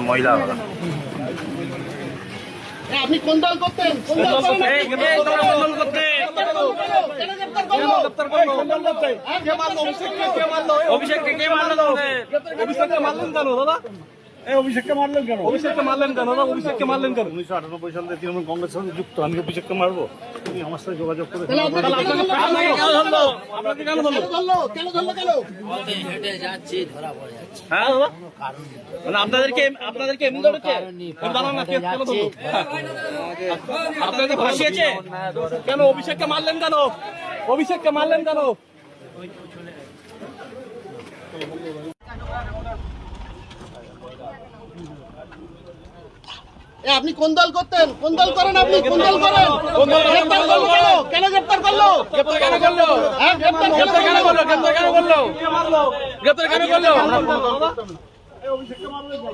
মহিলা আপনি কোন দল করতেন? অভিষেককে কে মারলো? অভিষেককে মারলেন কেন দাদা? অভিষেককে মারলেন কেন? অভিষেককে মারলেন কেন দাদা? অভিষেককে মারলেন কেন? 1998 সালে তৃণমূল কংগ্রেসের সঙ্গে যুক্ত, আমি অভিষেককে মারবো? তুমি আমার সাথে যোগাযোগ করে কেন হেঁটে যাচ্ছি ধরা পড়ে যাচ্ছে। হ্যাঁ দাদা, মানে আপনাদেরকে এমনি ধরেছে? আপনাকে ফাঁসিয়েছে কেন? অভিষেককে মারলেন কেন? অভিষেককে মারলেন কেন? আপনি কোন দল করতেন? কোন দল করেন? আপনি কোন দল করেন? গ্রেপ্তার করলো কেন? কেন গ্রেপ্তার করলো? গ্রেপ্তার কেন করলো? গ্রেপ্তার কেন করলো? গ্রেপ্তার কেন করলো? গ্রেপ্তার কেন করলো?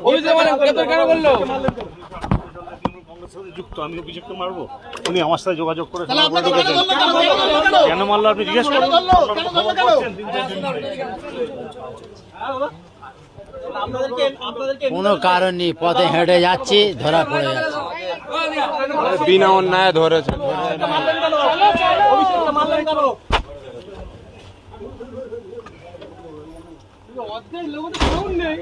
অভিষেক মানে গ্রেপ্তার কেন করলো? তৃণমূল কংগ্রেসের সঙ্গে যুক্ত, আমি অভিষেককে মারবো? উনি আমার সাথে যোগাযোগ করে আপনাকে কেন ধরলো? কেন মারলো আপনি জিজ্ঞেস করুন। কোনো কারণ নেই, পথে হেঁটে যাচ্ছি ধরা পড়ে যাচ্ছে। বিনা অন্যায় ধরেছে। অভিষেককে মারলেন কেন? অর্ধেক লোক নেই।